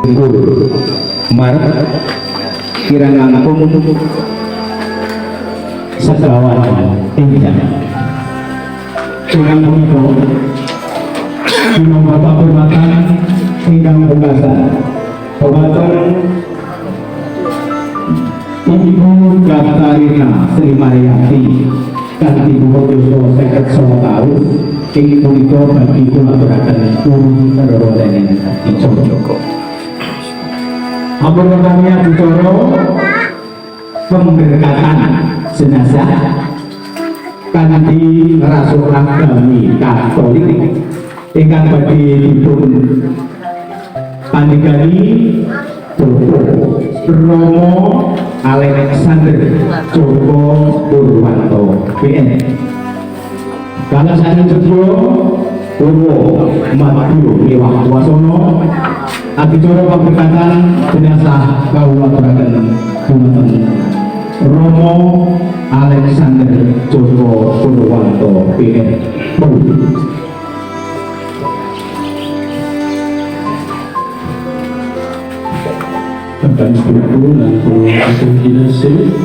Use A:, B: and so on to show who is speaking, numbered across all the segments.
A: Maret kirang langkung sekawan tinggal dengan menika Dina Bapak hormatan ingkang pungkasan Bapak Ibu Katarina Sri Mariati kanthi umur 59 taun ing punika badhe kula aturaken pun reronen Joko. Ampun wonten acara pemberkatan jenazah kanthi rasul agami Katolik ingkang badhe dipun pandhegani Bapak Romo Alexander Joko Purwanto PN. Kalau saya Joko Purwo Madu Iwah Wasono adicara pemberkatan jenazah kawula aturaken dumateng Romo Alexander Joko Purwanto PN.
B: Bapak Ibu dan Bapak Dinasih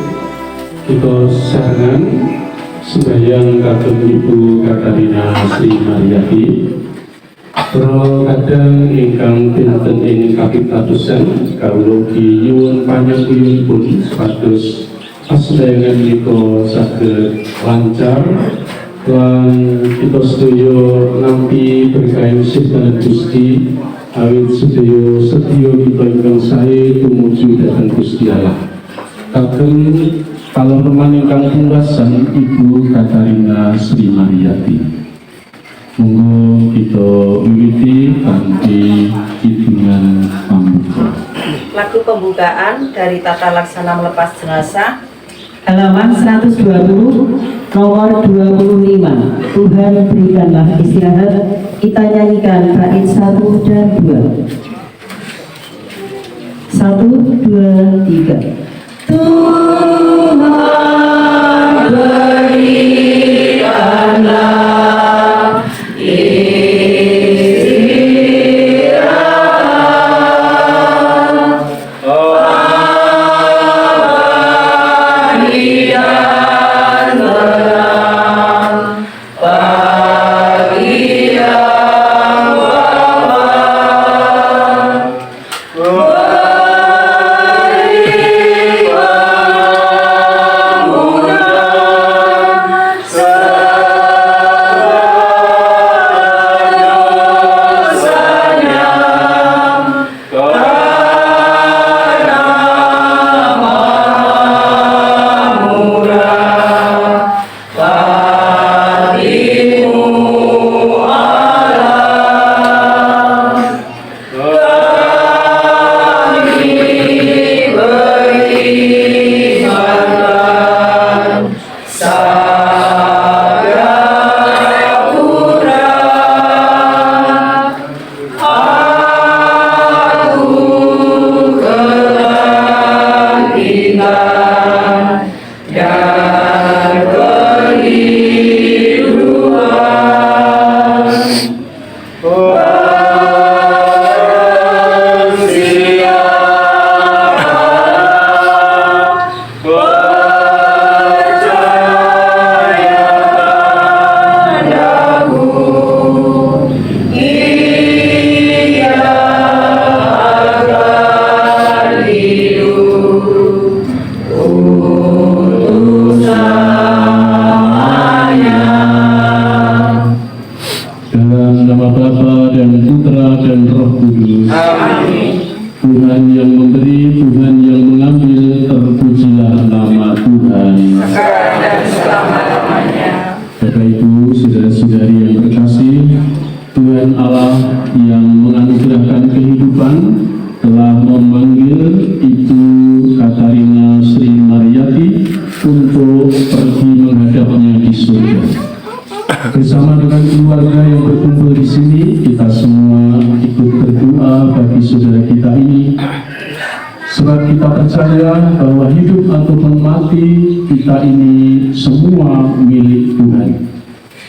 B: kita serangan sembahyang kagem Ibu Katarina Sri Mariati pro kadang ingkang pinten ing kapitadosan kawula nyuwun panyuwunipun supados pasenengan menika saged lancar lan kita sedaya nampi berkah sih Gusti awit sedaya setya kita ingkang sae tumuju dhateng Gusti Allah. Kagem kalorman ingkang pungkasan Ibu Katarina Sri Mariati. Monggo kita wiwiti kanthi kidungan pambuka.
C: Lagu pembukaan dari Tata Laksana Melepas Jenazah
D: halaman 120 nomor 25. Tuhan berikanlah istirahat. Kita nyanyikan bait 1 dan 2. 1, 2, 3. Tuhan berikanlah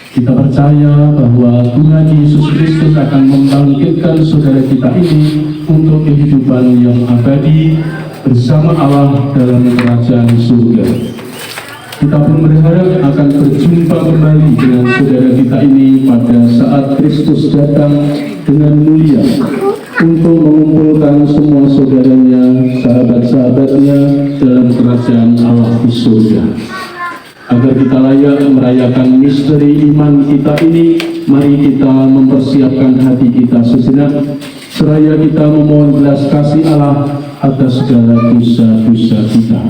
B: Kita percaya bahwa Tuhan Yesus Kristus akan membangkitkan saudara kita ini untuk kehidupan yang abadi bersama Allah dalam kerajaan surga. Kita pun berharap akan berjumpa kembali dengan saudara kita ini pada saat Kristus datang dengan mulia untuk mengumpulkan semua saudaranya, sahabat-sahabatnya dalam kerajaan Allah di surga. Agar kita layak merayakan misteri iman kita ini, mari kita mempersiapkan hati kita sejenak, seraya kita memohon belas kasih Allah atas segala dosa-dosa kita.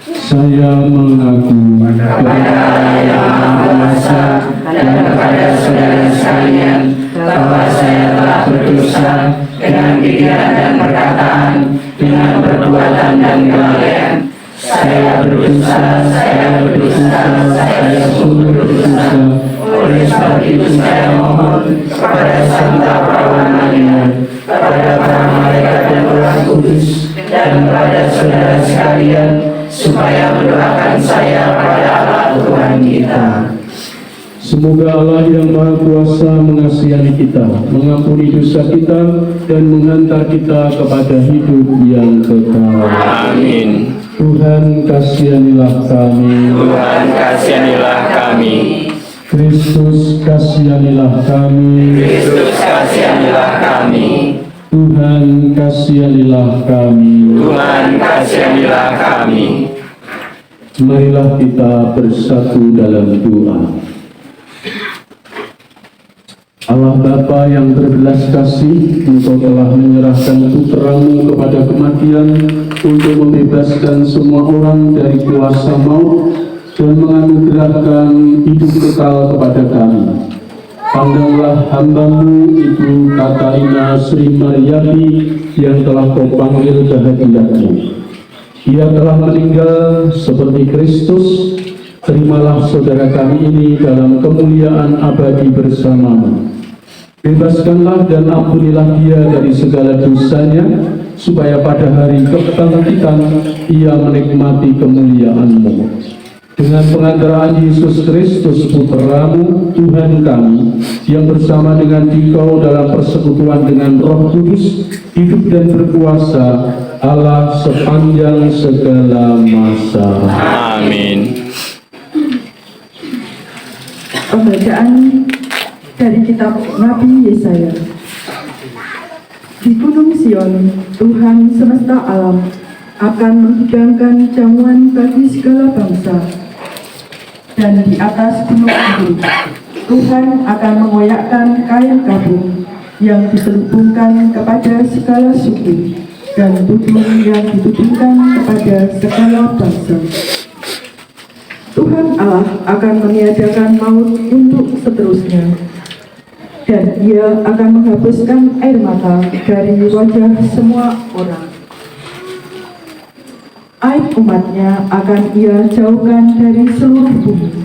B: Saya mengaku kepada Yang Maha Kuasa dan kepada saudara sekalian bahwa saya telah berdosa dengan pikiran dan perkataan, dengan perbuatan dan kelalaian. Saya berdosa, saya sungguh berdosa. Oleh sebab itu saya mohon kepada Santa Perawan Maria, kepada para malaikat dan Roh Kudus, dan kepada saudara sekalian, supaya mendoakan saya pada Allah Tuhan kita. Semoga Allah yang Maha Kuasa mengasihi kita, mengampuni dosa kita, dan menghantar kita kepada hidup yang kekal.
E: Amin.
B: Tuhan kasihanilah kami.
E: Tuhan kasihanilah kami.
B: Kristus kasihanilah kami.
E: Kristus kasihanilah kami.
B: Tuhan kasihanilah kami.
E: Tuhan kasihanilah kami.
B: Marilah kita bersatu dalam doa. Allah Bapa yang berbelas kasih, Engkau telah menyerahkan Putra-Mu kepada kematian untuk membebaskan semua orang dari kuasa maut dan menganugerahkan hidup kekal kepada kami. Pandanglah hamba-Mu Ibu Katarina Sri Mariati yang telah Kau panggil kehadiran-Mu. Ia telah meninggal seperti Kristus. Terimalah saudara kami ini dalam kemuliaan abadi bersama-Mu. Bebaskanlah dan ampunilah dia dari segala dosanya, supaya pada hari kebangkitan ia menikmati kemuliaan-Mu. Dengan pengantaraan Yesus Kristus Putra-Mu, Tuhan kami, yang bersama dengan Dikau dalam persekutuan dengan Roh Kudus, hidup dan berkuasa Allah sepanjang segala masa.
E: Amin.
F: Pembacaan dari kitab Nabi Yesaya. Di Gunung Sion, Tuhan semesta alam akan menghidangkan jamuan bagi segala bangsa. Dan di atas gunung itu, Tuhan akan mengoyakkan kain kabung yang diselubungkan kepada segala suku, dan tudung yang ditudungkan kepada segala bangsa. Tuhan Allah akan meniadakan maut untuk seterusnya, dan Ia akan menghapuskan air mata dari wajah semua orang. Aib umatnya akan Ia jauhkan dari seluruh bumi,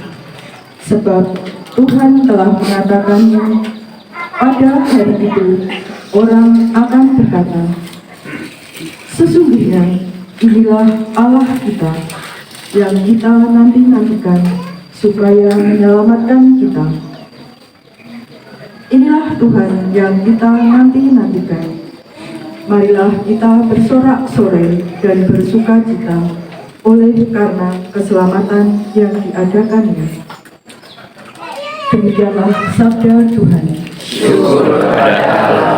F: sebab Tuhan telah mengatakannya. Pada hari itu orang akan berkata, sesungguhnya inilah Allah kita, yang kita nanti-nantikan supaya menyelamatkan kita. Inilah Tuhan yang kita nanti-nantikan. Marilah kita bersorak-sorai dan bersuka cita oleh karena keselamatan yang diadakannya. Demikianlah sabda Tuhan.
E: Syukur kepada Allah.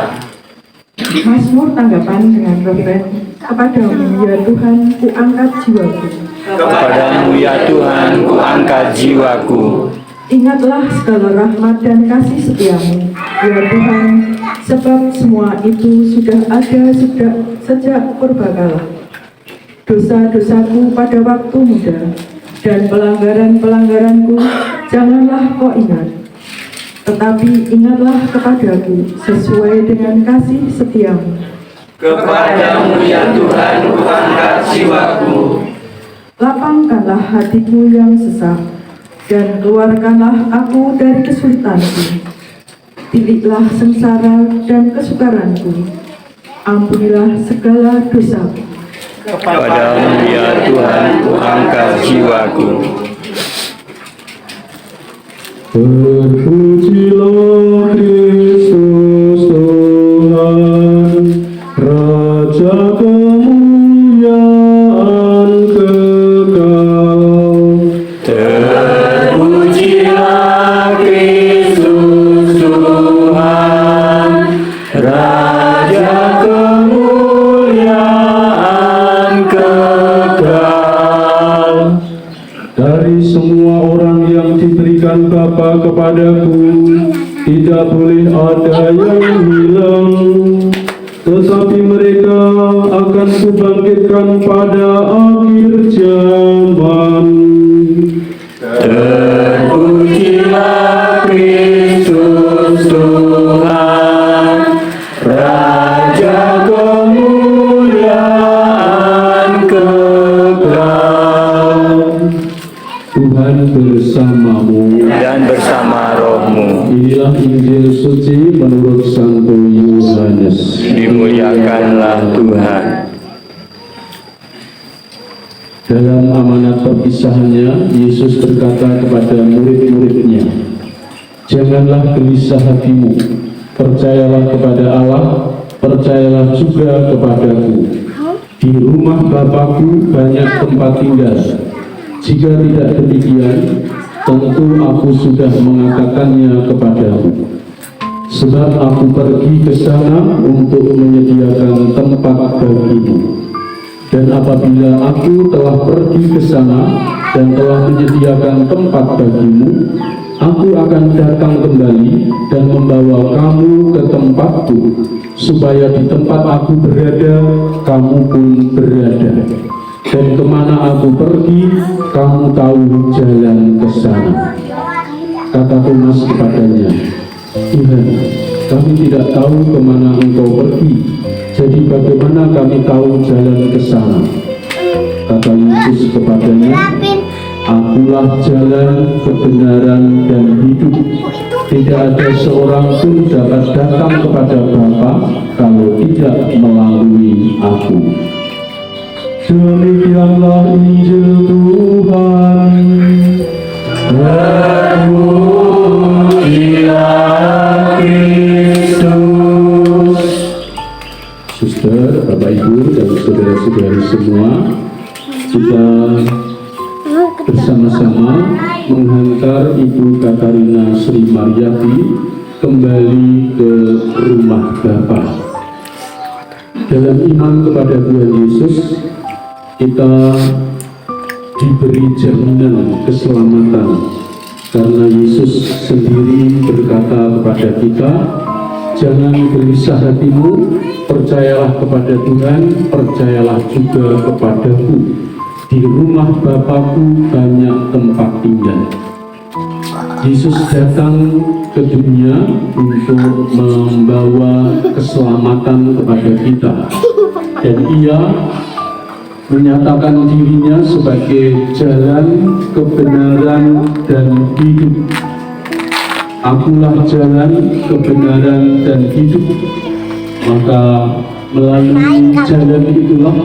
F: Mazmur tanggapan dengan refren, kepadamu ya Tuhan ku angkat jiwaku.
E: Kepadamu ya Tuhan ku angkat jiwaku.
F: Ingatlah segala rahmat dan kasih setiamu, ya Tuhan, sebab semua itu sudah ada sejak purbakala. Dosa-dosaku pada waktu muda, dan pelanggaran-pelanggaranku janganlah kau ingat. Tetapi ingatlah kepadaku sesuai dengan kasih setiamu.
E: Kepadamu ya Tuhan ku angkat jiwaku.
F: Lapangkanlah hatiku yang sesak, dan keluarkanlah aku dari kesulitanku. Tiliklah sengsara dan kesukaranku. Ampunilah segala dosaku.
E: Padamu ya Tuhan ku angkat jiwaku.
B: Terpujilah Kristus Tuhan, Raja kemuliaan kekal.
E: Terpujilah Kristus Tuhan, Raja kemuliaan kekal.
B: Dari semua orang yang diberikan Bapa kepadaku, tidak boleh ada yang hilang, tetapi mereka akan kubangkitkan pada akhir zaman.
E: Terpujilah Kristus Tuhan, Raja kemuliaan kekal.
B: Tuhan bersamamu.
E: Dan bersama rohmu.
B: Inilah Injil suci menurut Santo Yohanes.
E: Dimuliakanlah Tuhan.
B: Dalam amanat perpisahannya, Yesus berkata kepada murid-muridnya, "Janganlah gelisah hatimu, percayalah kepada Allah, percayalah juga kepadaku. Di rumah Bapa-Ku banyak tempat tinggal. Jika tidak demikian, tentu aku sudah mengatakannya kepadamu. Sebab aku pergi ke sana untuk menyediakan tempat bagimu. Dan apabila aku telah pergi ke sana dan telah menyediakan tempat bagimu, aku akan datang kembali dan membawa kamu ke tempatku, supaya di tempat aku berada, kamu pun berada. Dan kemana aku pergi, kamu tahu jalan ke sana." Kata Thomas kepadanya, "Tuhan, kami tidak tahu kemana Engkau pergi, jadi bagaimana kami tahu jalan ke sana?" Kata Yesus kepadanya, "Akulah jalan, kebenaran, dan hidup. Tidak ada seorang pun dapat datang kepada Bapa kalau tidak melalui Aku." Demikianlah Injil Tuhan.
E: Terpujilah Kristus.
B: Suster, Bapak Ibu, dan saudara-saudari semua, kita bersama-sama menghantar Ibu Katarina Sri Mariati kembali ke rumah Bapa. Dalam iman kepada Tuhan Yesus, kita diberi jaminan keselamatan, karena Yesus sendiri berkata kepada kita, "Jangan gelisah hatimu, percayalah kepada Tuhan, percayalah juga kepadaku. Di rumah Bapa-Ku banyak tempat tinggal." Yesus datang ke dunia untuk membawa keselamatan kepada kita, dan Ia menyatakan dirinya sebagai jalan, kebenaran, dan hidup. "Akulah jalan, kebenaran, dan hidup." Maka melalui jalan itulah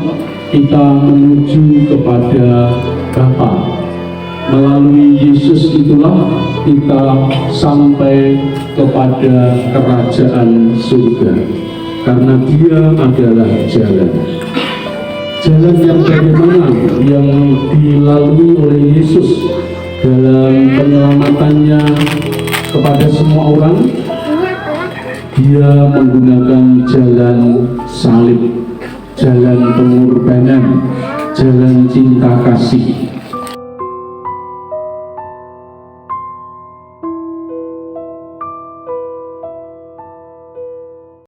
B: kita menuju kepada Bapa. Melalui Yesus itulah kita sampai kepada kerajaan surga, karena Dia adalah jalan. Jalan yang bagaimana yang dilalui oleh Yesus dalam penyelamatannya kepada semua orang? Dia menggunakan jalan salib, jalan pengorbanan, jalan cinta kasih.